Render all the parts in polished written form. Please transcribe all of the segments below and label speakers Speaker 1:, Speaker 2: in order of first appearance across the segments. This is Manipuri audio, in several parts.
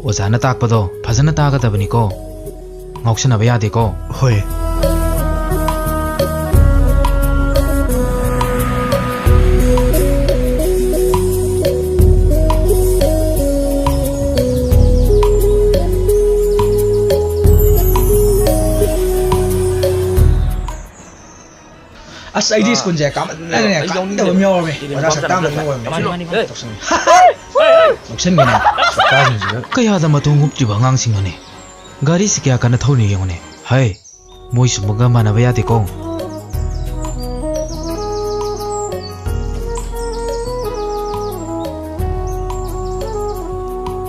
Speaker 1: 오자나 딱봐도 파자나 따가다 보니까 ngọc 봐야 되고
Speaker 2: ꯍꯣꯏ
Speaker 3: ꯑꯁ ꯑꯩꯗꯤ ꯁ꯭ꯀꯨꯜꯁꯦ ꯀꯥꯃꯟꯗꯅꯅꯦ ꯀꯥꯅꯤꯡꯗꯕ ꯑꯃ ꯌꯥꯎꯔꯝꯃꯦ ꯑꯣꯖꯥ ꯁꯛꯇꯥꯡꯕꯅ ꯑꯣꯏꯔꯝꯃꯦ ꯂꯧꯁꯟꯒꯦꯅꯦ ꯁꯛꯇꯥꯡꯁꯤꯡꯁꯤꯒ
Speaker 1: ꯀꯌꯥꯗ ꯃꯇꯣꯡ ꯍꯨꯞꯇ꯭ꯔꯤꯕ ꯑꯉꯥꯡꯁꯤꯡꯅꯣꯅꯦ ꯒꯥꯔꯤꯁꯤ ꯀꯌꯥ ꯀꯟꯅ ꯊꯧꯔꯤ ꯌꯦꯡꯉꯨꯅꯦ ꯍꯩ ꯃꯣꯏ ꯁꯨꯝꯕꯒ ꯃꯥꯟꯅꯕ ꯌꯥꯗꯦꯀꯣ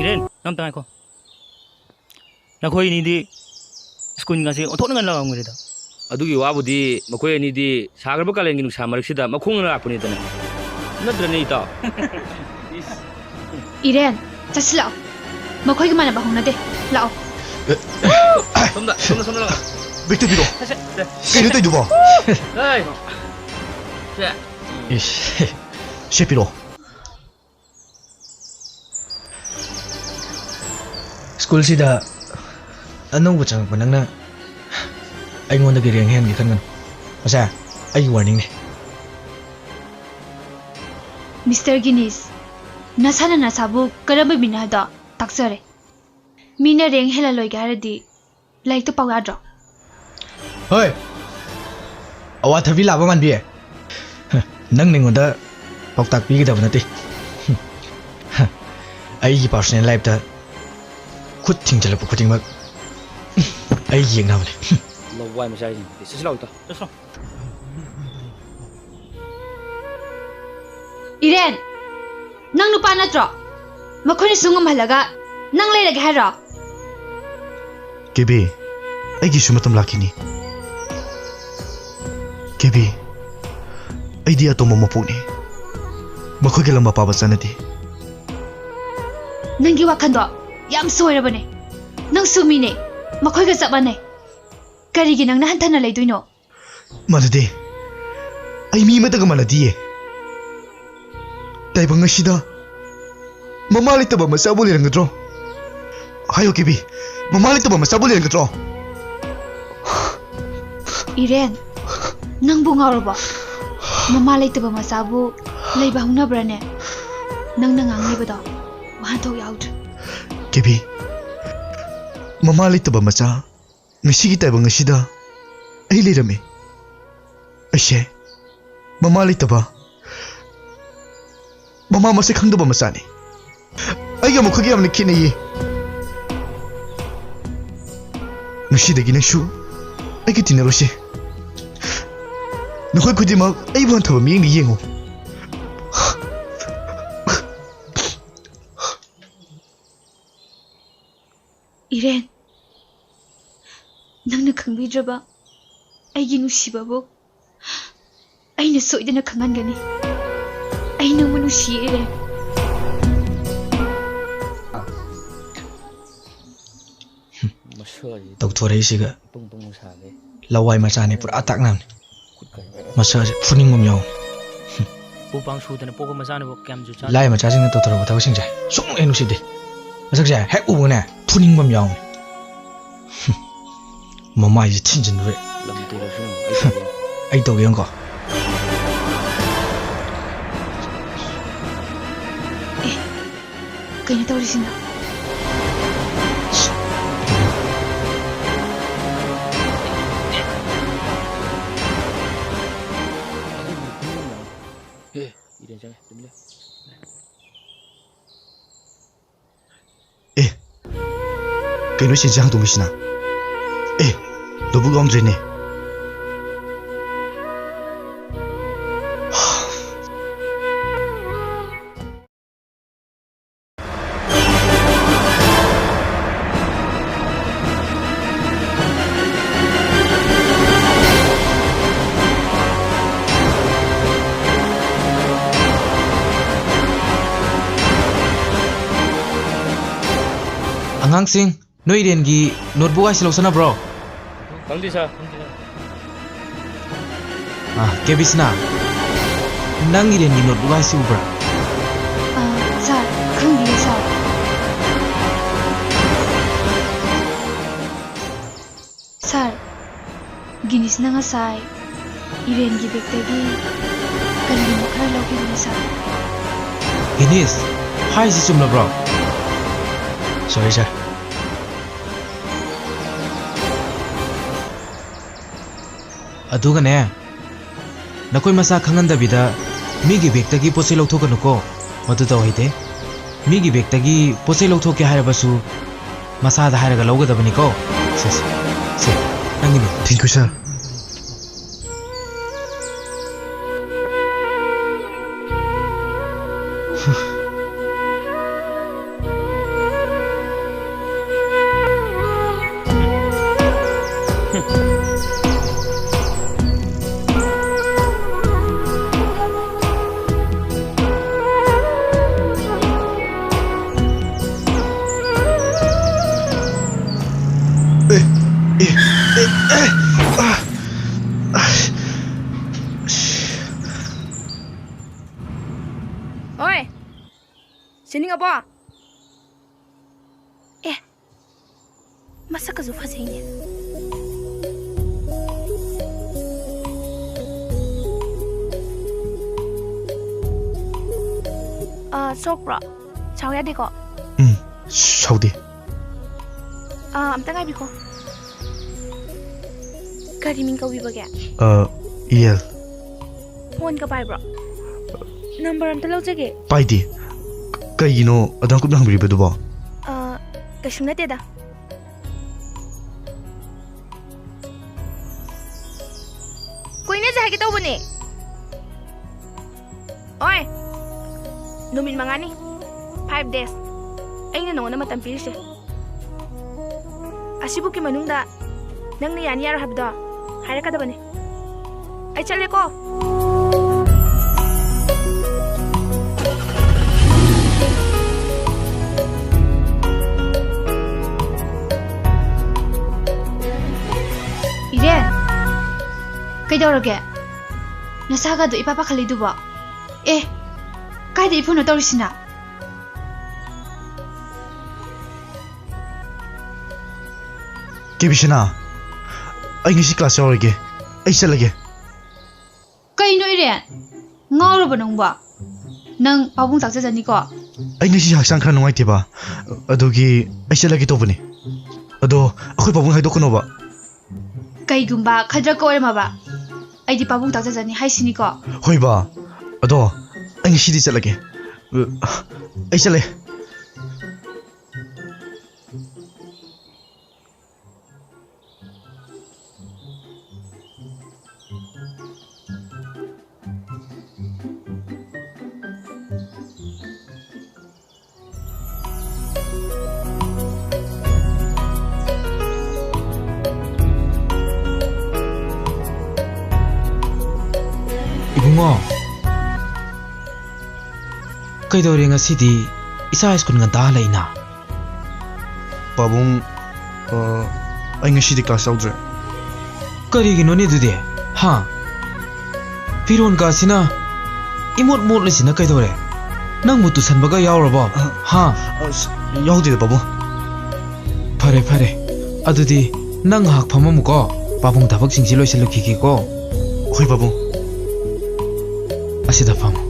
Speaker 4: Iren, nam tangay ko. Nakoy ni di school nga si otok nga lang ang ngirida.
Speaker 5: ꯑꯗꯨꯒꯤ ꯋꯥꯕꯨꯗꯤ ꯃꯈꯣꯏ ꯑꯅꯤꯗꯤ ꯁꯥꯒ꯭ꯔꯕ ꯀꯥꯂꯦꯟꯒꯤ ꯅꯨꯡꯁꯥ ꯃꯔꯛꯁꯤꯗ ꯃꯈꯣꯡꯅ ꯂꯥꯛꯄꯅꯤꯗꯅ ꯅꯠꯇ꯭ꯔꯅꯦ ꯏꯇꯥꯎ
Speaker 6: Iren, ꯆꯠꯁꯤꯜꯂꯛꯑꯣ ꯃꯈꯣꯏꯒ ꯃꯥꯟꯅꯕ ꯍꯧꯅꯗꯦ ꯂꯥꯛꯑꯣ
Speaker 5: ꯁꯣꯝꯗ ꯂꯥꯛꯑꯣ
Speaker 2: ꯕꯦꯛꯇ ꯄꯤꯔꯣ ꯀꯩꯅꯣ ꯇꯧꯏꯗꯨꯕꯣ ꯏꯁ ꯁꯦ ꯄꯤꯔꯣ
Speaker 3: ꯁ꯭ꯀꯨꯜꯁꯤꯗ ꯑꯅꯧꯕ ꯆꯪꯉꯛꯄ ꯅꯪꯅ ꯑꯩꯉꯣꯟꯗꯒꯤ ꯔꯦꯡ ꯍꯦꯟꯒꯦ ꯈꯟꯒꯅꯨ ꯃꯁꯦ ꯑꯩꯒꯤ ꯋꯥꯔꯅꯤꯡꯅꯦ
Speaker 6: ꯃꯤꯁꯇꯔ ꯒꯤꯅꯤꯁ ꯅꯁꯥꯅ ꯅꯁꯥꯕꯨ ꯀꯔꯝꯕ ꯃꯤꯅꯣ ꯍꯥꯏꯕꯗꯣ ꯇꯥꯛꯆꯔꯦ ꯃꯤꯅ ꯔꯦꯡ ꯍꯦꯜꯂꯂꯣꯏꯒꯦ ꯍꯥꯏꯔꯗꯤ ꯂꯥꯏꯔꯤꯛꯇꯣ ꯄꯥꯎ ꯌꯥꯗ꯭ꯔꯣ
Speaker 3: ꯍꯣꯏ ꯑꯋꯥꯊꯕꯤ ꯂꯥꯛꯄ ꯃꯥꯟꯕꯤꯌꯦ ꯅꯪ ꯑꯩꯉꯣꯟꯗ ꯄꯥꯎꯇꯥꯛ ꯄꯤꯒꯗꯕ ꯅꯠꯇꯦ ꯑꯩꯒꯤ ꯄꯥꯔꯁꯣꯅꯦꯜ ꯂꯥꯏꯐꯇ ꯈꯨꯠ ꯊꯤꯡꯖꯤꯜꯂꯛꯄ ꯈꯨꯗꯤꯡꯃꯛ ꯑꯩ ꯌꯦꯡꯅꯕꯅꯦ
Speaker 5: ꯂꯋꯥꯏ ꯃꯆꯥꯁꯤꯡ ꯁꯤꯁꯤ ꯂꯥꯛꯑꯣ ꯏꯇꯥꯎ
Speaker 4: Let's
Speaker 6: Iren, nang nupa natro makhoni sungum halaga nang leirage hairo
Speaker 2: ꯀꯦꯕꯤ ꯑꯩꯒꯤꯁꯨ ꯃꯇꯝ ꯂꯥꯛꯈꯤꯅꯤ ꯀꯦꯕꯤ ꯑꯩꯗꯤ ꯑꯇꯣꯝꯕ ꯃꯄꯣꯛꯅꯤ ꯃꯈꯣꯏꯒ ꯂꯝꯕꯥ ꯄꯥꯕ ꯆꯠꯅꯗꯦ
Speaker 6: ꯅꯪꯒꯤ ꯋꯥꯈꯟꯗꯣ ꯌꯥꯝ ꯁꯣꯏꯔꯕꯅꯦ ꯅꯪ ꯁꯨꯃꯤꯅꯦ ꯃꯈꯣꯏꯒ ꯆꯞ ꯃꯥꯟꯅꯩ ꯀꯔꯤꯒꯤ ꯅꯪꯅ ꯍꯟꯊꯅ ꯂꯩꯗꯣꯏꯅꯣ
Speaker 2: ꯃꯥꯟꯅꯗꯦ ꯑꯩ ꯃꯤ ꯑꯃꯠꯇꯒ ꯃꯥꯟꯅꯗꯤꯌꯦ ꯇꯥꯏꯕꯪ ꯑꯁꯤꯗ ꯃꯃꯥ ꯂꯩꯇꯕ ꯃꯆꯥꯕꯨ ꯂꯩꯔꯝꯒꯗ꯭ꯔꯣ ꯍꯥꯏꯌꯣ ꯀꯦꯕꯤ ꯃꯃꯥ ꯂꯩꯇꯕ ꯃꯆꯥꯕꯨ ꯂꯩꯔꯝꯒꯗ꯭ꯔꯣ
Speaker 6: Iren, nangbu ngawrbo mama leitaba masabu leiba hungnabrane nangna nganglibado wahanthok yaudre
Speaker 2: ꯀꯦꯕꯤ ꯃꯃꯥ ꯂꯩꯇꯕ ꯃꯆꯥ ꯉꯁꯤꯒꯤ ꯇꯥꯏꯕꯪ ꯑꯁꯤꯗ ꯑꯩ ꯂꯩꯔꯝꯃꯤ ꯑꯩꯁꯦ ꯃꯃꯥ ꯂꯩꯇꯕ ꯃꯃꯥ ꯃꯁꯛ ꯈꯪꯗꯕ ꯃꯆꯥꯅꯤ ꯑꯩꯒ ꯃꯈꯣꯏꯒ ꯌꯥꯝꯅ ꯈꯦꯠꯅꯩꯌꯦ ꯉꯁꯤꯗꯒꯤ ꯅꯪꯁꯨ ꯑꯩꯒ ꯇꯤꯟꯅꯔꯣꯏꯁꯦ ꯅꯈꯣꯏ ꯈꯨꯗꯤꯡꯃꯛ ꯑꯩꯕꯨ ꯍꯟꯊꯕ ꯃꯤꯠꯌꯦꯡꯗ ꯌꯦꯡꯉꯨ
Speaker 6: Iren, nangna khangbidraba aigi nusibabu aina soidana khangangani aina manusi Iren
Speaker 3: ꯇꯧꯊꯣꯔꯛꯏꯁꯤꯒ ꯂꯋꯥꯏ ꯃꯆꯥꯅꯤ ꯄꯨꯔꯥ ꯇꯥꯛꯅꯕꯅꯤ ꯃꯁꯛꯁꯦ ꯐꯨꯅꯤꯡꯕ ꯑꯃ ꯌꯥꯎꯅꯤ
Speaker 4: Upang sudan po ko masana bo kyam jucha.
Speaker 3: ꯂꯥꯏ ꯃꯆꯥꯁꯤꯡꯅ ꯇꯧꯊꯣꯔꯛꯄ ꯊꯕꯛꯁꯤꯡꯁꯦ ꯁꯨꯡꯍꯦꯛ ꯅꯨꯡꯁꯤꯗꯦ ꯃꯁꯛꯁꯦ ꯍꯦꯛ ꯎꯕꯅꯦ ꯐꯨꯅꯤꯡꯕ ꯑꯃ ꯌꯥꯎꯅꯤ ꯃꯃꯥꯏꯁꯦ ꯊꯤꯟꯖꯤꯟꯕ ꯑꯩ ꯇꯧꯒꯦ ꯌꯦꯡꯀꯣ
Speaker 6: kaya tawrisina
Speaker 2: ꯀꯩꯅꯣ ꯁꯤ ꯏꯟꯁꯥꯡ ꯊꯣꯡꯕꯤꯁꯤꯅ ꯂꯧꯕꯨꯛ ꯌꯥꯎꯗ꯭ꯔꯦꯅꯦ
Speaker 1: ꯑꯉꯥꯡꯁꯤꯡ ꯅꯣꯏ ꯏꯔꯦꯟꯒꯤ ꯅꯣꯠꯕꯨꯛ ꯍꯥꯏꯁꯤ ꯂꯧꯁꯟꯅꯕ꯭ꯔꯣ
Speaker 5: ꯈꯪꯗꯦ ꯁꯥꯔ
Speaker 1: ꯀꯦꯕꯤꯁꯅꯥ ꯅꯪ 이ren기 notebook 하시 우브라
Speaker 6: sir khangdiye sir ꯒꯤꯅꯤꯁꯅ ꯉꯁꯥꯏ ꯏꯔꯦꯟꯒꯤ ꯕꯦꯛꯇꯒꯤ ꯀꯔꯤꯅꯣ ꯈꯔ ꯂꯧꯈꯤꯕꯅꯤ ꯁꯥꯔ
Speaker 1: ꯒꯤꯅꯤꯁ ꯍꯥꯏꯁꯤ ꯆꯨꯝꯂꯕ꯭ꯔꯣ
Speaker 3: ꯁꯣꯔꯤ ꯁꯥꯔ
Speaker 1: ꯑꯗꯨꯒꯅꯦ ꯅꯈꯣꯏ ꯃꯁꯥ ꯈꯪꯍꯟꯗꯕꯤꯗ ꯃꯤꯒꯤ ꯕꯦꯛꯇꯒꯤ ꯄꯣꯠꯆꯩ ꯂꯧꯊꯣꯛꯀꯅꯨꯀꯣ ꯃꯗꯨ ꯇꯧꯍꯩꯗꯦ ꯃꯤꯒꯤ ꯕꯦꯛꯇꯒꯤ ꯄꯣꯠꯆꯩ ꯂꯧꯊꯣꯛꯀꯦ ꯍꯥꯏꯔꯕꯁꯨ ꯃꯁꯥꯗ ꯍꯥꯏꯔꯒ ꯂꯧꯒꯗꯕꯅꯤꯀꯣ ꯁꯦ ꯅꯪꯒꯤꯅꯤ
Speaker 2: Thank you, sir.
Speaker 7: Oi! Sini nga ba? Masa ka zo fazendo? Sokra. Chawya de ko.
Speaker 2: Saudi.
Speaker 7: Amta ngai bi ko. Kari min ka wi ba ga?
Speaker 2: Yel.
Speaker 7: Phone ka pai bro. Number amta lau jage.
Speaker 2: Paidi. Kaigino adang kup nang biriba duba.
Speaker 7: Kashum na te da. Koi ne jahe ki tau bane. Oi. Numin mangani. 5 days. Aina nongona matam pirise. Asibu ki manungda nang ni yani yar habda. Haira kada bane. Ai chale ko.
Speaker 6: 이래 ꯀꯩꯗꯧꯔꯒꯦ ꯅꯁꯥꯒꯗꯣ ꯏꯄꯥ ꯄꯥꯈꯠꯂꯤꯗꯨꯕꯣ ꯀꯥꯏꯗ ꯏꯐꯨꯟꯅꯣ ꯇꯧꯔꯤꯁꯤꯅ
Speaker 2: Kibishana. Ay ngisi class yawarige. Ay chalage.
Speaker 6: ꯀꯩꯅꯣ ꯏꯔꯦꯟ ꯉꯥꯎꯔꯕ ꯅꯪꯕꯣ ꯅꯪ ꯄꯥꯕꯨꯡ ꯆꯥꯛꯆꯖꯅꯤꯀꯣ
Speaker 2: Ay ngisi haksan khara nungaiteba. Adugi ay chalage tobani. Ado akhoi pabung haidokno ba.
Speaker 6: ꯀꯩꯒꯨꯝꯕ ꯈꯗ꯭ꯔꯛꯀ ꯑꯣꯏꯔꯝꯃꯕ ꯑꯩꯗꯤ ꯄꯥꯕꯨꯡ ꯇꯥꯛꯆꯖꯅꯤ ꯍꯥꯏꯁꯤꯅꯤꯀꯣ
Speaker 2: Hoi ba. Ado ay ngisi di chalage. Ay chale.
Speaker 1: 이붕어 ꯀꯩꯗꯧꯔꯦ ꯉꯁꯤꯗꯤ ꯏꯁꯥ ꯁ꯭ꯀꯨꯜ ꯉꯟꯇꯥ ꯍꯜꯂꯛꯏꯅ
Speaker 2: Pabung ay ngisi di class yaudre.
Speaker 1: ꯀꯔꯤꯒꯤꯅꯣꯅꯦ ꯑꯗꯨꯗꯤ ꯍꯥ ꯐꯤꯔꯣꯟ ꯀꯥꯁꯤꯅ ꯏꯃꯣꯠ ꯃꯣꯠꯂꯤꯁꯤꯅ ꯀꯩꯗꯧꯔꯦ ꯅꯪꯕꯨ ꯇꯨꯁꯟꯕꯒ ꯌꯥꯎꯔꯕꯣ ꯍꯥ
Speaker 2: Yaudi da pabung.
Speaker 1: ꯐꯔꯦ ꯐꯔꯦ ꯑꯗꯨꯗꯤ ꯅꯪ ꯉꯥꯏꯍꯥꯛ ꯐꯝꯃꯝꯃꯨꯀꯣ ꯄꯥꯕꯨꯡ ꯊꯕꯛꯁꯤꯡꯁꯤ ꯂꯣꯏꯁꯤꯜꯂꯨꯈꯤꯒꯦꯀꯣ
Speaker 2: Hoi pabung.
Speaker 1: ꯑꯁꯤꯗ ꯐꯝꯃꯨ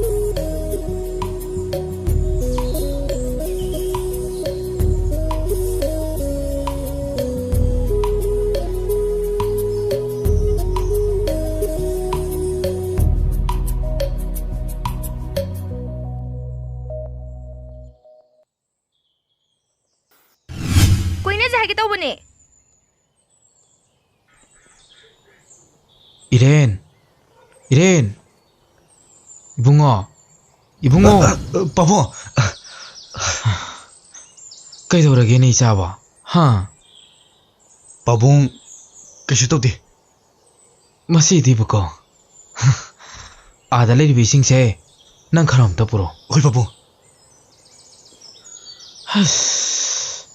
Speaker 7: Koi ne jahe ki tau bane.
Speaker 1: 이렌 이렌 이붕어 이붕어
Speaker 2: Pabung.
Speaker 1: ꯀꯩꯗꯧꯔꯒꯦꯅꯦ ꯏꯆꯥꯕꯣ ꯍꯥ
Speaker 2: Pabung kaisi tawdi.
Speaker 1: ꯃꯁꯤꯗꯤꯕꯀꯣ ꯑꯥꯗ ꯂꯩꯔꯤꯕ ꯏꯁꯤꯡꯁꯦ ꯅꯪ ꯈꯔ ꯑꯝꯇ ꯄꯨꯔꯛꯑꯣ
Speaker 2: Hoi pabung.
Speaker 1: ꯑꯁ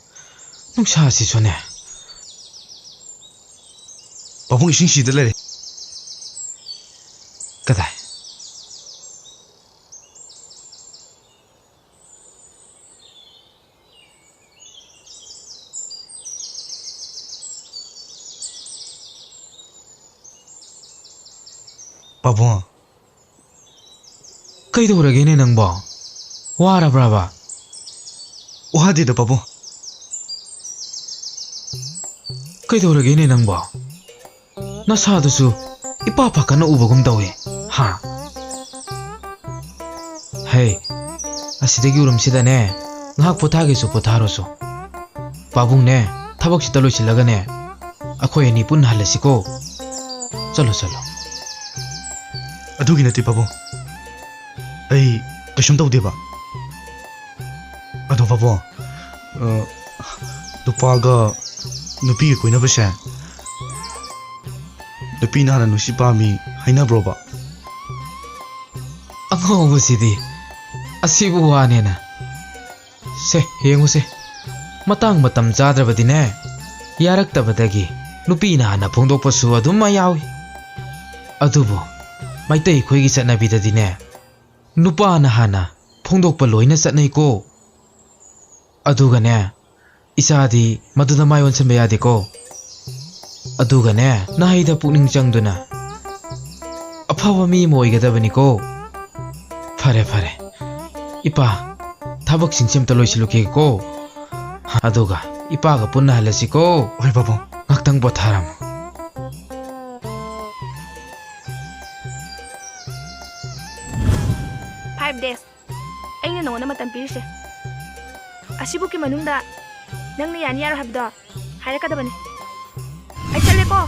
Speaker 1: ꯅꯨꯡꯁꯥꯁꯤꯁꯨꯅꯦ
Speaker 2: Pabung ising sida lere.
Speaker 1: ꯀꯗꯥꯏ
Speaker 2: ꯄꯥꯕꯨꯡ
Speaker 1: ꯀꯩꯗꯧꯔꯒꯦꯅꯦ ꯅꯪꯕꯣ ꯋꯥꯔꯕ꯭ꯔꯕ
Speaker 2: ꯋꯥꯗꯦꯗ ꯄꯥꯕꯨꯡ
Speaker 1: ꯀꯩꯗꯧꯔꯒꯦꯅꯦ ꯅꯪꯕꯣ ꯅꯁꯥꯗꯨꯁꯨ ꯏꯄꯥ ꯄꯥꯈꯠꯅ ꯎꯕꯒꯨꯝ ꯇꯧꯏ ꯍꯥ ꯍꯦ ꯑꯁꯤꯗꯒꯤ ꯎꯔꯨꯝꯁꯤꯗꯅꯦ ꯉꯥꯏꯍꯥꯛ ꯄꯣꯊꯥꯒꯦꯁꯨ ꯄꯣꯊꯥꯔꯣꯁꯨ ꯄꯥꯕꯨꯡꯅꯦ ꯊꯕꯛꯁꯤꯗ ꯂꯣꯏꯁꯤꯜꯂꯒꯅꯦ ꯑꯩꯈꯣꯏ ꯑꯅꯤ ꯄꯨꯟꯅ ꯍꯜꯂꯁꯤꯀꯣ ꯆꯠꯂꯣ ꯆꯠꯂꯣ
Speaker 2: ꯑꯗꯨꯒꯤ ꯅꯠꯇꯦ ꯄꯥꯕꯨꯡ ꯑꯩ ꯀꯩꯁꯨꯝ ꯇꯧꯗꯦꯕ ꯑꯗꯣ ꯄꯥꯕꯨꯡ ꯅꯨꯄꯥꯒ ꯅꯨꯄꯤꯒ ꯀꯣꯏꯅꯕꯁꯦ ꯅꯨꯄꯤꯅ ꯍꯥꯟꯅ ꯅꯨꯡꯁꯤ ꯄꯥꯝꯃꯤ ꯍꯥꯏꯅꯕ꯭ꯔꯣꯕ
Speaker 1: ꯑꯉꯧꯕꯁꯤꯗꯤ ꯑꯁꯤꯕꯨ ꯋꯥꯅꯦꯅ ꯁꯦ ꯌꯦꯡꯉꯨꯁꯦ ꯃꯇꯥꯡ ꯃꯇꯝ ꯆꯥꯗ꯭ꯔꯕꯗꯤꯅꯦ ꯌꯥꯔꯛꯇꯕꯗꯒꯤ ꯅꯨꯄꯤꯅ ꯍꯥꯟꯅ ꯐꯣꯡꯗꯣꯛꯄꯁꯨ ꯑꯗꯨꯝ ꯌꯥꯎꯏ ꯑꯗꯨꯕꯨ ꯃꯩꯇꯩ ꯑꯩꯈꯣꯏꯒꯤ ꯆꯠꯅꯕꯤꯗꯗꯤꯅꯦ ꯅꯨꯄꯥꯅ ꯍꯥꯟꯅ ꯐꯣꯡꯗꯣꯛꯄ ꯂꯣꯏꯅ ꯆꯠꯅꯩꯀꯣ ꯑꯗꯨꯒꯅꯦ ꯏꯆꯥꯗꯤ ꯃꯗꯨꯗ ꯃꯥꯏ ꯑꯣꯟꯁꯤꯟꯕ ꯌꯥꯗꯦꯀꯣ ꯑꯗꯨꯒꯅꯦ ꯅꯍꯩꯗ ꯄꯨꯛꯅꯤꯡ ꯆꯪꯗꯨꯅ ꯑꯐꯕ ꯃꯤ ꯑꯃ ꯑꯣꯏꯒꯗꯕꯅꯤꯀꯣ ꯐꯔꯦ ꯐꯔꯦ ꯏꯄꯥ ꯊꯕꯛꯁꯤꯡꯁꯤ ꯑꯝꯇ ꯂꯣꯏꯁꯤꯜꯂꯨꯈꯤꯒꯦꯀꯣ ꯑꯗꯨꯒ ꯏꯄꯥꯒ ꯄꯨꯟꯅ ꯍꯜꯂꯁꯤꯀꯣ
Speaker 2: ꯍꯣꯏ ꯄꯥꯕꯨꯡ
Speaker 1: ꯉꯥꯛꯇꯪ ꯄꯣꯊꯥꯔꯝꯃꯨ
Speaker 7: 5 days. ꯑꯩꯅ ꯅꯉꯣꯟꯗ ꯃꯇꯝ ꯄꯤꯔꯤꯁꯦ. ꯑꯁꯤꯕꯨꯀꯤ ꯃꯅꯨꯡꯗ ꯅꯪꯅ ꯌꯥꯅꯤ ꯌꯥꯔꯣꯏ ꯍꯥꯏꯕꯗꯣ ꯍꯥꯏꯔꯛꯀꯗꯕꯅꯤ. ꯑꯩ ꯆꯠꯂꯦꯀꯣ.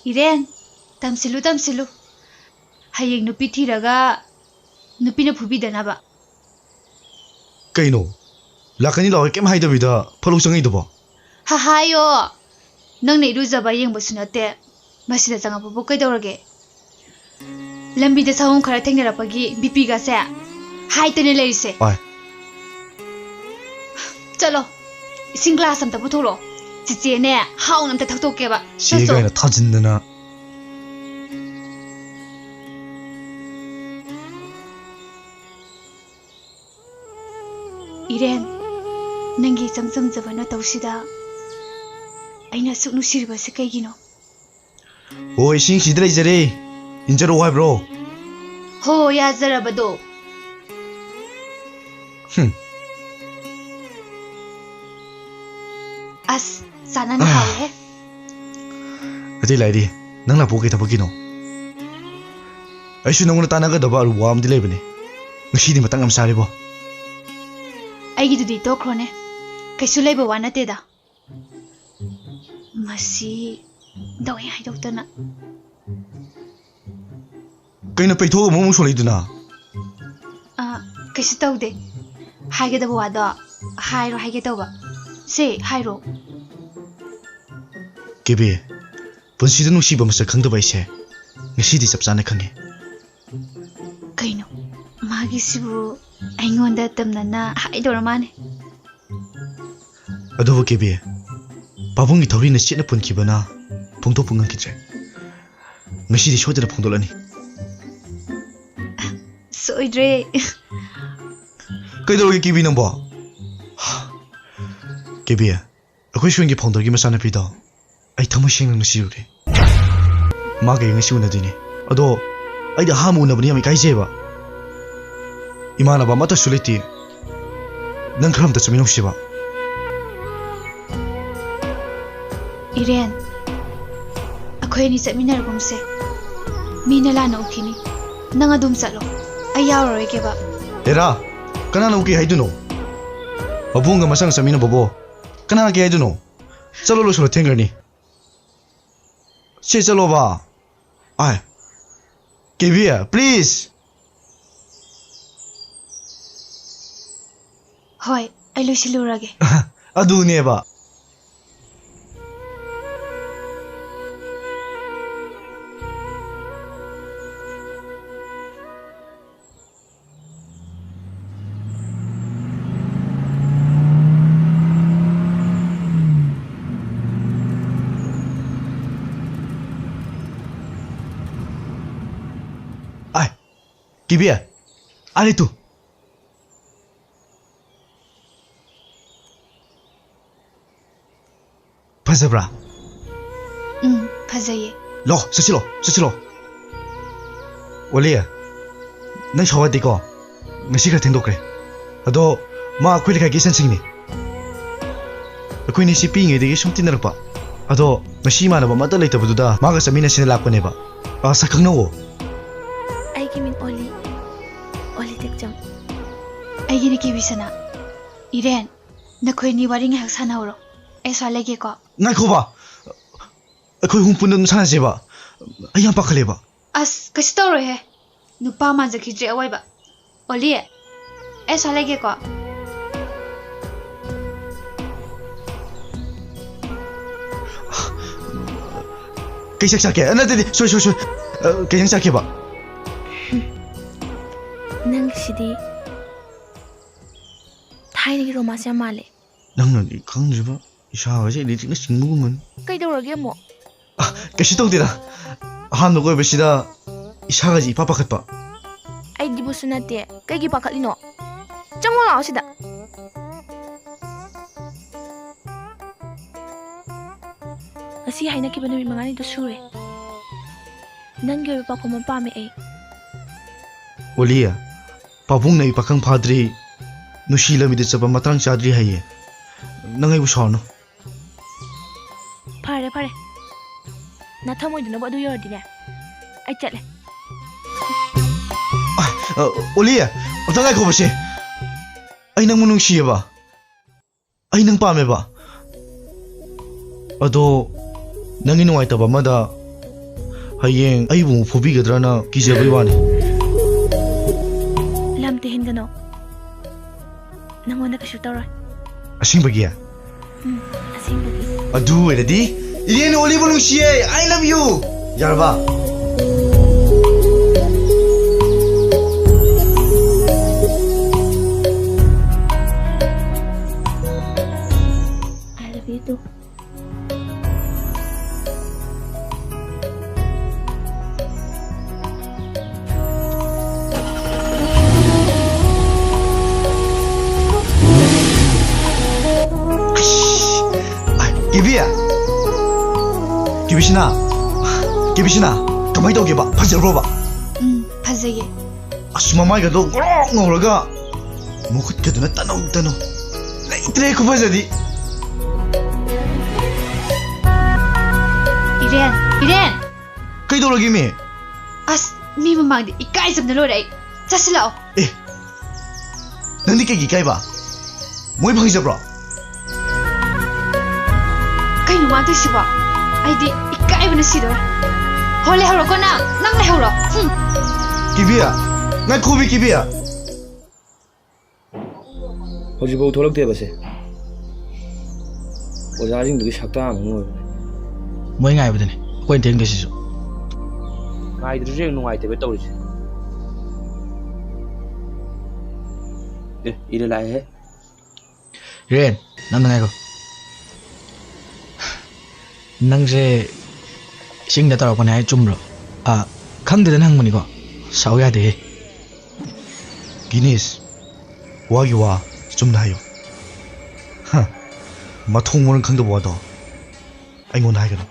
Speaker 6: Iren, tamsilu. Hayeng nupi thiraga nupina phubidanaba.
Speaker 2: Kaino lakani law kem haidabida phalo changai
Speaker 6: Ha hayo. Nangna irujaba yengbasu nate. Masida changapa bu kaidorage. Lambida sahum khara thengnarapagi BP ga se haitane leise.
Speaker 2: Ai
Speaker 6: Chalo. Ising glass amta putholo. Chiche ne haung amta thaktoke ba.
Speaker 2: Sigaina thajindana
Speaker 6: Iren, nangi chamcham jabana tausida. Aina suknu sirba se kaigino.
Speaker 2: Oi sing sidrai jare injaro hai bro
Speaker 6: Ho ya zarabado. As sanan hawe.
Speaker 2: ati lairi nangna poke thapakino aishu nangona tanaga daba ru wam di lebani ngasi di matang am saribo
Speaker 6: Aigi dudi tokrone. Kaisu leba wanate da. Masi dawi hai doktana.
Speaker 2: kaina peitho mo soliduna
Speaker 6: Kaisu taude. Haige da wada. Hairo haige tauba. Se hairo.
Speaker 2: kebe punsida nusiba masa khangda baise ngasi di chapchana khange
Speaker 6: Kaino. Magi sibu aingonda tamnana haidora mane.
Speaker 2: adobo kebe babungi thori na chena punkibana phongto pungang kitre ngasi di shodara phongdolani
Speaker 6: Soidre.
Speaker 2: kaidoroge kibi nambo kebe akoi shwengi phongdorgi masana pida ai thamu sing ngasi ure mage ngasi unadini ado ai da hamu unabani ami kai jeba imana ba mata suliti nang khram ta chumino siba
Speaker 6: Iren. Akhoi ni chatminar gumse. Mina lana ukini. Nanga dum chalo. Ai yauroi ke ba.
Speaker 2: era kana no ki haiduno ꯃꯕꯨꯡꯒ ꯃꯆꯪ ꯆꯠꯃꯤꯟꯅꯕꯕꯣ ꯀꯅꯥꯒꯤ ꯍꯥꯏꯗꯨꯅꯣ ꯆꯠꯂꯣ ꯂꯣꯏꯁꯤꯜꯂꯣ ꯊꯦꯡꯈ꯭ꯔꯅꯤ ꯁꯤ ꯆꯠꯂꯣꯕ ꯑꯥꯏ ꯀꯦꯕꯤ ꯄ꯭ꯂꯤꯖ
Speaker 6: ꯍꯣꯏ ꯑꯩ ꯂꯣꯏꯁꯤꯜꯂꯨꯔꯒꯦ
Speaker 2: ꯑꯗꯨꯅꯦꯕ ai Kibi ali tu fazabra
Speaker 6: ꯐꯖꯩꯌꯦ
Speaker 2: lo sachilo Olia nang shawadi ko ngasi ka thindokre ado ma akhoi lekha gi sansingni akhoi ni si pi ngi de sum tinarpa ado ngasi ma na ba mata leitabuda ma ga samina sin lakpane ba sa khangna wo
Speaker 7: ꯑꯩꯒꯤ ꯃꯤꯡ ꯑꯣꯂꯤ ꯇꯦꯛꯆꯝ
Speaker 6: ꯑꯩꯒꯤꯅ ꯀꯤꯕꯤꯁꯅꯥ ꯏꯔꯦꯟ ꯅꯈꯣꯏꯅꯤ ꯋꯥꯔꯤ ꯉꯥꯏꯍꯥꯛ ꯁꯥꯟꯅꯍꯧꯔꯣ ꯑꯩ ꯁ꯭ꯋꯥꯏ ꯂꯩꯒꯦꯀꯣ
Speaker 2: ꯉꯥꯏꯈꯣꯕ ꯑꯩꯈꯣꯏ ꯍꯨꯝ ꯄꯨꯟꯅ ꯑꯗꯨꯝ ꯁꯥꯟꯅꯁꯦꯕ ꯑꯩ ꯌꯥꯝ ꯄꯥꯈꯠꯂꯦꯕ
Speaker 6: ꯑꯁ ꯀꯩꯁꯨ ꯇꯧꯔꯣꯏꯍꯦ ꯅꯨꯄꯥ ꯃꯥꯟꯖꯈꯤꯗ꯭ꯔꯦ ꯑꯋꯥꯏꯕ ꯑꯣꯂꯤ ꯑꯩ ꯁ꯭ꯋꯥꯏ ꯂꯩꯒꯦꯀꯣ
Speaker 2: ꯀꯩ ꯁꯛ ꯆꯥꯛꯀꯦ ꯅꯠꯇꯦ ꯁꯣꯏ ꯀꯩ ꯁꯛ ꯆꯥꯛꯀꯦꯕ
Speaker 7: ꯅꯪꯁꯤꯗꯤ ꯊꯥꯏꯅꯒꯤ ꯔꯣꯃꯥꯟꯁ ꯌꯥꯝ ꯃꯥꯜꯂꯦ
Speaker 2: ꯅꯪꯅꯗꯤ ꯈꯪꯗ꯭ꯔꯤꯕ ꯏꯁꯥꯒꯁꯦ ꯏꯂꯦꯛꯇ꯭ꯔꯤꯛꯅ ꯆꯤꯡꯕꯒꯨꯝꯕꯅꯤ
Speaker 7: ꯀꯩꯗꯧꯔꯒꯦ ꯑꯃꯨꯛ
Speaker 2: ꯀꯩꯁꯨ ꯇꯧꯗꯦꯗ ꯑꯍꯥꯟꯕ ꯀꯣꯏꯕꯁꯤꯗ ꯏꯁꯥꯒꯁꯦ ꯏꯄꯥ ꯄꯥꯈꯠꯄ
Speaker 7: ꯑꯩꯗꯤꯕꯨꯁꯨ ꯅꯠꯇꯦ ꯀꯩꯒꯤ ꯄꯥꯈꯠꯂꯤꯅꯣ ꯆꯪꯉꯣ ꯂꯥꯛꯑꯣ ꯁꯤꯗ ꯉꯁꯤ ꯍꯥꯏꯅꯈꯤꯕ ꯅꯨꯃꯤꯠ 5ꯅꯤꯗꯣ ꯁꯨꯔꯦ ꯅꯪꯒꯤ ꯑꯣꯏꯕ ꯄꯥꯎꯈꯨꯝ ꯑꯃ ꯄꯥꯝꯃꯦ ꯑꯩ
Speaker 2: Olia ꯄꯥꯕꯨꯡꯅ ꯑꯩ ꯄꯥꯈꯪ ꯐꯥꯗ꯭ꯔꯤ ꯅꯨꯡꯁꯤ ꯂꯝꯕꯤꯗ ꯆꯠꯄ ꯃꯇꯥꯡ ꯆꯥꯗ꯭ꯔꯤ ꯍꯥꯏꯌꯦ ꯅꯪ ꯑꯩꯕꯨ ꯁꯥꯎꯔꯅꯨ
Speaker 7: ꯐꯔꯦ ꯅꯊꯝꯃꯣꯏꯗꯨꯅꯕꯨ ꯑꯗꯨ ꯌꯧꯔꯗꯤꯅꯦ ꯑꯩ ꯆꯠꯂꯦ
Speaker 2: Olia ꯑꯝꯇ ꯉꯥꯏꯈꯣꯕꯁꯦ ꯑꯩ ꯅꯪꯕꯨ ꯅꯨꯡꯁꯤꯌꯦꯕ ꯑꯩ ꯅꯪ ꯄꯥꯝꯃꯦꯕ ꯑꯗꯣ ꯅꯪꯒꯤ ꯅꯨꯡꯉꯥꯏꯇꯕ ꯑꯃꯗ ꯍꯌꯦꯡ ꯑꯩꯕꯨ ꯑꯃꯨꯛ ꯐꯨꯕꯤꯒꯗ꯭ꯔꯅ ꯀꯤꯖꯕꯩ ꯋꯥꯅꯤ
Speaker 7: ꯂꯝ ꯇꯦꯍꯟꯒꯅꯣ ꯅꯪꯉꯣꯟꯗ ꯀꯩꯁꯨ ꯇꯧꯔꯣꯏ
Speaker 2: ꯑꯁꯦꯡꯕꯒꯤ
Speaker 7: ꯑꯁꯦꯡꯕꯒꯤ
Speaker 2: ꯑꯗꯨ ꯑꯣꯏꯔꯗꯤ 이리는 올리브 루시에 I love you 열봐
Speaker 7: I love you too
Speaker 2: 기비시나 가만히 떠오게봐 파지러봐
Speaker 6: 파지게
Speaker 2: 아수마마이가도 ngoraga mukutgaduna tano leitre ko fazadi
Speaker 6: 이렌
Speaker 2: kaidoraги me
Speaker 6: ꯑꯁ ꯃꯤ ꯃꯃꯥꯡꯗ ꯏꯀꯥꯏꯖꯕꯅ ꯂꯣꯏꯔꯦ ꯑꯩ ꯆꯠꯁꯤꯜꯂꯛꯑꯣ
Speaker 2: ꯅꯪꯗꯤ ꯀꯩꯒꯤ ꯏꯀꯥꯏꯕ ꯃꯣꯏ ꯐꯪꯖꯕ꯭ꯔꯣ
Speaker 6: ꯀꯩꯅꯣ ꯃꯥꯗꯣꯏꯁꯤꯕꯣ ꯑꯩꯗꯤ 이까이ꯕꯅ 시도라 홀레 하러거나 낭레 하러
Speaker 2: 기비야 나 코비 기비야
Speaker 5: ꯍꯧꯖꯤꯛꯐꯥꯎ ꯊꯣꯛꯂꯛꯇꯦꯕꯁꯦ ꯑꯣꯖꯥꯁꯤꯡꯗꯨꯒꯤ ꯁꯛꯇꯥ ꯑꯃ ꯑꯣꯏꯕꯅꯦ
Speaker 3: ꯃꯣꯏ ꯉꯥꯏꯕꯗꯅꯦ ꯑꯩꯈꯣꯏꯅ ꯊꯦꯡꯗꯣꯏꯁꯤꯁꯨ
Speaker 5: ꯉꯥꯏꯗ꯭ꯔꯁꯨ ꯍꯦꯛ ꯅꯨꯡꯉꯥꯏꯇꯦꯕ ꯇꯧꯔꯤꯁꯦ ꯏꯔꯦ ꯂꯥꯛꯑꯦꯍꯦ
Speaker 3: ꯔꯦꯟ ꯅꯪꯅ ꯉꯥꯏꯈꯣ ꯅꯪꯁꯦ ꯏꯁꯤꯡꯗ ꯇꯧꯔꯛꯄꯅꯦ ꯍꯥꯏ ꯆꯨꯝꯕ꯭ꯔꯣ ꯈꯪꯗꯦꯗꯅ ꯍꯪꯕꯅꯤꯀꯣ ꯁꯥꯎ ꯌꯥꯗꯦꯍꯦ
Speaker 2: 기니스 와기 와 좀 나요 마통 모는 강도 와도 아이고 나이거든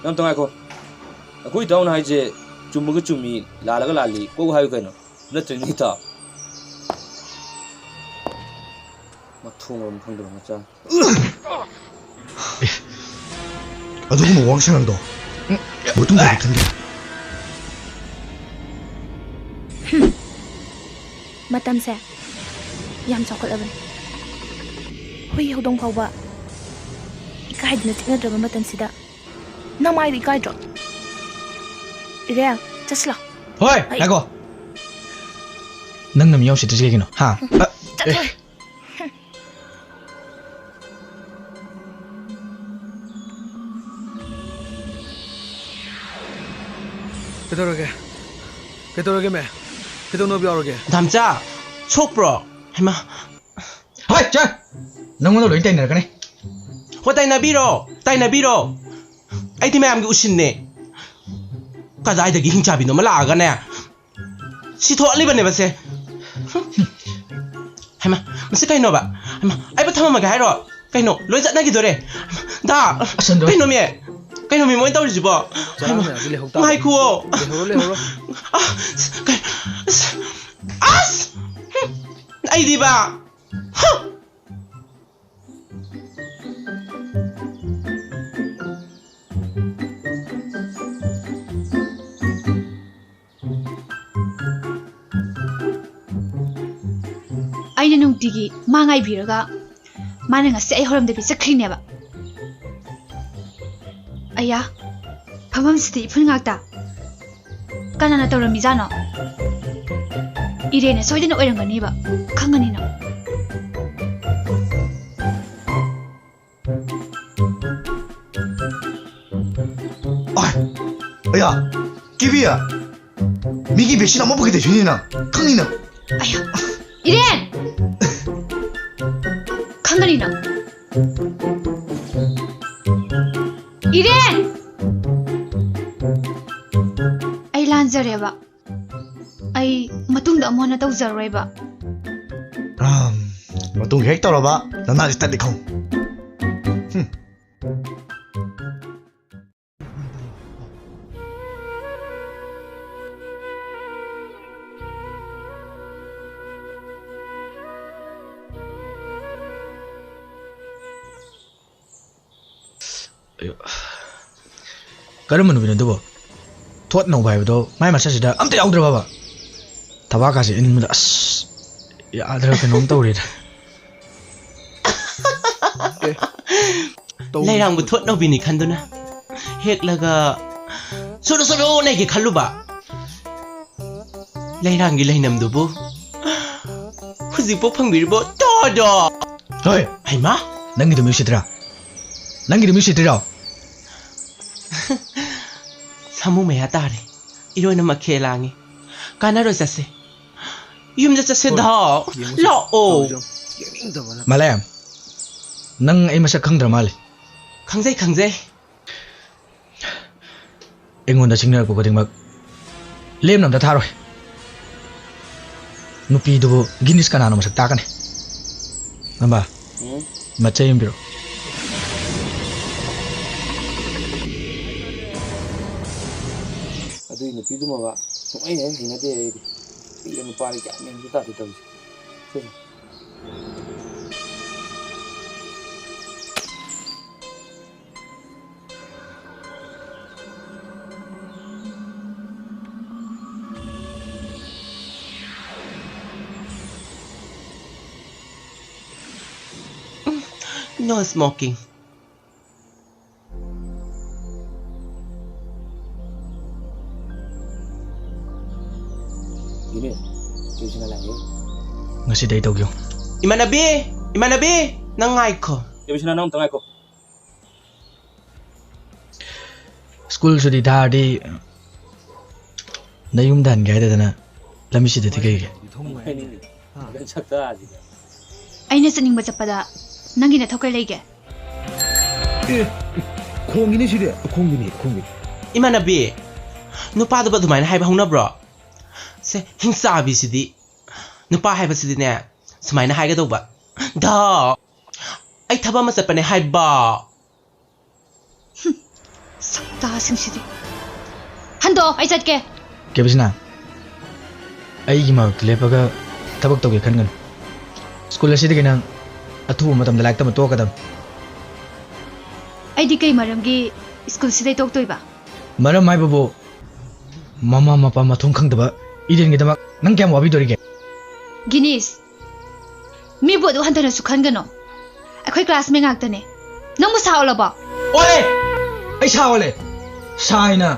Speaker 5: ꯅꯪ ꯉꯥꯏꯈꯣ ꯑꯩꯈꯣꯏ ꯇꯥꯎꯅ ꯍꯥꯏꯁꯦ ꯆꯨꯝꯃꯒ ꯆꯨꯝꯃꯤ ꯂꯥꯜꯂꯒ ꯂꯥꯜꯂꯤ ꯀꯣꯛ ꯍꯥꯏꯌꯨ ꯀꯩꯅꯣ ꯅꯠꯇ꯭ꯔꯗꯤ ꯏꯇꯥꯎ ꯃꯊꯣꯡ ꯃꯔꯝ ꯈꯪꯗꯕ ꯃꯆꯥ
Speaker 2: 어두구만 왕창한다 모든 걸 같은데
Speaker 7: matamse yam chawkhatlabani hui hodong phawba ikaidina thiknadraba matamsida namai ikaidro irel chasla
Speaker 3: Hoi, ngako. Nang nam yaw situ sige kino. Ha.
Speaker 7: chathoy
Speaker 8: Ketorage me. Ketorno biaroge.
Speaker 1: 남자 촉브로 해마
Speaker 3: Hoi, cha. Nang mo loi tainara kani.
Speaker 1: 호다이 나비로 아이디 매암기 우신네 까다이다기 힝차비노 말라가네 시토알리바네 바세 해마 무슨 까이노바 해마 아이바 타마마가 하이로 까이노 로이 잣나기도래 다
Speaker 3: Asan do.
Speaker 1: 까이노미 뭐인 떠올리지 봐 해마 마이쿠오
Speaker 8: Lehoro.
Speaker 1: 아스 아이디바
Speaker 6: ꯑꯩꯅ ꯅꯨꯡꯇꯤꯒꯤ ꯃꯥ ꯉꯥꯏꯕꯤꯔꯒ ꯃꯥꯅ ꯉꯁꯤ ꯑꯩ ꯍꯧꯔꯝꯗꯕꯤ ꯆꯠꯈ꯭ꯔꯤꯅꯦꯕ ꯑꯌꯥ ꯐꯝꯐꯝꯁꯤꯗꯤ ꯏꯐꯨꯟ ꯉꯥꯛꯇ ꯀꯅꯥꯅ ꯇꯧꯔꯝꯃꯤꯖꯥꯠꯅꯣ ꯏꯔꯦꯅ ꯁꯣꯏꯗꯅ ꯑꯣꯏꯔꯝꯒꯅꯤꯕ ꯈꯪꯒꯅꯤꯅ
Speaker 2: 야, 끼비야. 미기 백신 안 먹게 되주니나. 강이나.
Speaker 6: 아야 이렌 강간이나 이렌 ꯑꯩ ꯂꯥꯟꯖꯔꯦꯕ ꯑꯩ ꯃꯇꯨꯡꯗ ꯑꯃꯨꯛ ꯍꯟꯅ ꯇꯧꯖꯔꯣꯏꯕ
Speaker 2: ꯃꯇꯨꯡ ꯍꯦꯛ ꯇꯧꯔꯕ ꯅꯅꯥꯗꯤ ꯇꯠꯂꯤ ꯈꯪ.
Speaker 3: Karam nu binadu bo. Thot no bai do mai masa sida amta yaudra baba. Tabaka si in muda as. Ya adra ke nom tawri da.
Speaker 1: 레랑부 톳노비니 칸도나 헥라가 소로소로 내게 칼루바 레랑기 레남두부 후지보 팡비르보 떠더
Speaker 3: Hoi,
Speaker 1: 아이마
Speaker 3: nangi do musitra. Nangi do musitra.
Speaker 1: 사무메야 따레 이러나 마케랑이 까나로 자세 윰자 자세 더 라오
Speaker 3: Malayam. Nang ay masa khang dramal.
Speaker 1: 강제
Speaker 3: Engon da singnar ko koding mag. Lem nam da tharoi. Nupi do ginis kana no masak ta kan. Namba. Machay biro.
Speaker 5: ꯑꯗꯨꯏ ꯅꯨꯄꯤꯗꯨꯃꯒ ꯁꯨꯡꯍꯩ ꯍꯦꯛ ꯍꯩꯅꯗꯦ ꯑꯩꯗꯤ ꯄꯤꯛꯑ ꯅꯨꯄꯥꯗꯤ ꯒ꯭ꯌꯥꯟ ꯃꯦꯟꯁꯨ ꯇꯥꯗꯦ ꯇꯧꯔꯤꯁꯦ ꯁꯤꯁꯦ
Speaker 1: no smoking
Speaker 5: Gini, tulisin na lang yun.
Speaker 3: Ngasi day tawgyo.
Speaker 1: 이만나비 nangaiko
Speaker 5: Tulisin na nung tangay ko.
Speaker 3: School so di thadi. Nayum dan gaya da na. Lami si dati kay.
Speaker 5: Gan sakta aji.
Speaker 6: ꯑꯩꯅ ꯆꯠꯅꯤꯡꯕ ꯆꯠꯄꯗ ꯅꯪꯒꯤ ꯅꯊꯧ ꯀꯩ ꯂꯩꯒꯦ
Speaker 8: 콩이니 시대. 콩이니.
Speaker 1: 이만나비 누파도 두마이나 하이바 홍나브로 세 힝사비시디 누파 하이바시디네 수마이나 하이가도바 더 아이 타바 마사빠네 하이바
Speaker 6: ꯁꯛꯇꯥꯁꯤꯡꯁꯤꯗꯤ ꯍꯟꯗꯣ ꯑꯩ ꯆꯠꯀꯦ
Speaker 3: Kebisna. Ay gimag lepaga tabak tawge kan gan. School asi digi nang athu matam da lakta mato kadam.
Speaker 6: ꯑꯩꯗꯤ ꯀꯩ ꯃꯔꯝꯒꯤ ꯁ꯭ꯀꯨꯜꯁꯤꯗꯩ ꯇꯣꯛꯇꯣꯏꯕ
Speaker 3: Maram mai babo. Mama mapa mathong khang daba. Iden gi damak nang kyam wabi dorige.
Speaker 6: गिनीस मी बोदो हंतन सुखनगनो अखोई क्लास में गाक्तने नंग मुसा ओलबा
Speaker 3: ओले आई सा ओले साइना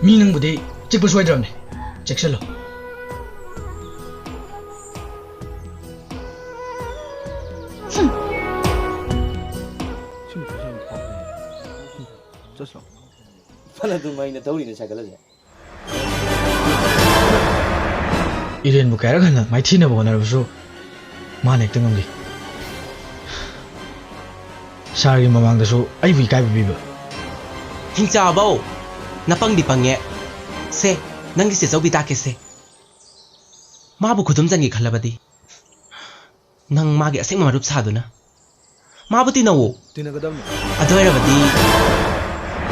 Speaker 3: मी नंग बुदे चिक सोइद्रमने चेक्सलो
Speaker 5: फला तू माइना दौड़ीने साइकलसे
Speaker 3: इरेन बु कायरा खना माइथिना बोनरबसु माने एकत ngमली सारी ममांगदसु आई बु काय बिबो
Speaker 1: हिंचाबो नपंग दि पंगे से नंगी से चौबी ताके से माबु खुदुम जंगी खलबदी नंग मागे असेंग मरुप सादुना माबु तिनवो
Speaker 8: तिनगदमने
Speaker 1: अदोयरबदी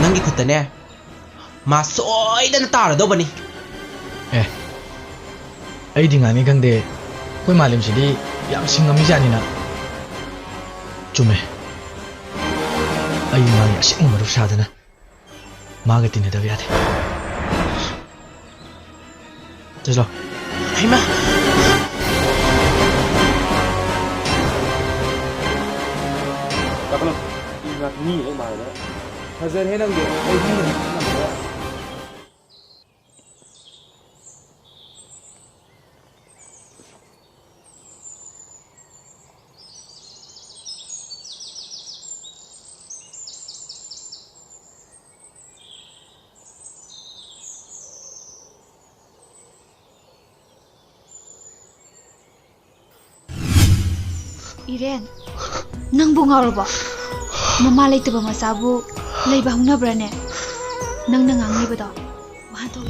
Speaker 1: नंगी खुतने मा सोइदन तारदोबनी
Speaker 3: ए आई दिंगानी खंगदे कोई मालिम सिदी याम सिंगमी जानिना चुमे आई मागे असेंग मरुप सादना मागे तिनदब यादे चलो
Speaker 1: हैमा
Speaker 5: Bakalo, ingat ni le mana. Hazar hai nang de, ai ni nang.
Speaker 6: इरेन नंग बुंगावरबा ममा लेतबा मसाबु लेबा हुनब्रने नंग नंग आंगलिबदा वहां तो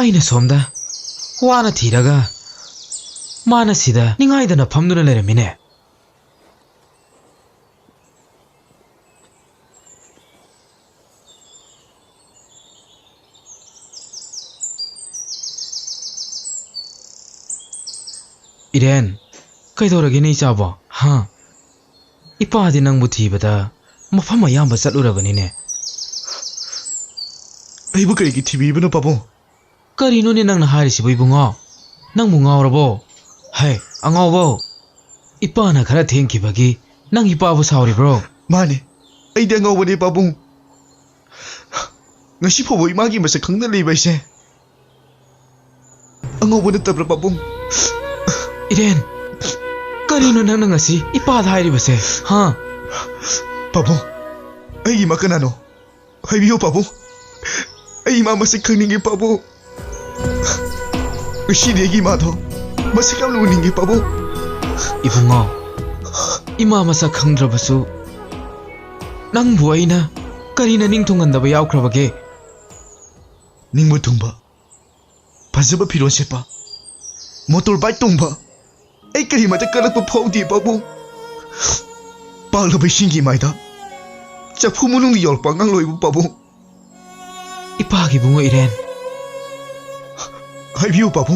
Speaker 1: आइना सोमदा वाना थीरगा माना सिदा निंगाइदना फमदुना लेरमिने इरेन कईदौरगे नहीं चाबो हाँ इपादी नंग बुथीबदा मफम अयाम चलुरबनीने
Speaker 2: अइबु कईगी थिबीबनो पाबो
Speaker 1: करीनोने नंगना हारिसिबो इबुंगो नंग मुंगावरबो है अंगावबो इपाना खरा थेंखिबगी नंग इपाबो सावरिब्रो
Speaker 2: माने अइदे अंगावबने पाबो ngasi phobo imagi masa khangna leibaise angawbone tabra pabu
Speaker 1: इरेन करीनो नंग ngasi इपा धाइरिबसे हां
Speaker 2: पाबो अई मा कनानो हाइबियो पाबो अई मा मसे खंगनिंगे पाबो उशीदेगी माधो मसे काम लुनिंगे पाबो
Speaker 1: इबुंगो इमा मसा खंद्रबसु नंग बुआइना करीना निंगथुंगंदबा यावख्रबगे
Speaker 2: निंगबो थुंबा फजबा फिरोन सेपा मोटर बाइक तोंबा ऐ करी मत करप फौदी बाबू पालबा सिंगी माइदा चफु मुनुंग योलपा ngang loibu बाबू
Speaker 1: इपागी बुंगो इरेन
Speaker 2: हाइबियो बाबू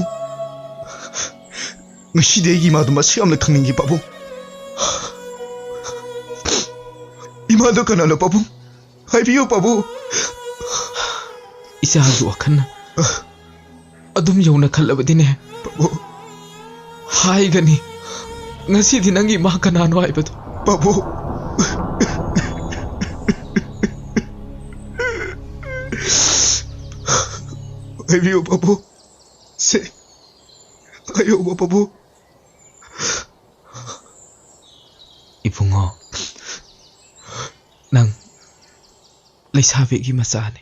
Speaker 2: ngasideगी मादु मसियामना खंगनिंगी बाबू इमादो कनानो बाबू हाइबियो बाबू
Speaker 1: इसाजु अखन्ना अदुम यौना खल्लबदिने
Speaker 2: बाबू
Speaker 1: हाय Ghani ngasi di nangi ma kanano ay bato
Speaker 2: बाबू हाइबियो बाबू से आयो बाबू
Speaker 1: इबुंगो नंग leisabi gi masane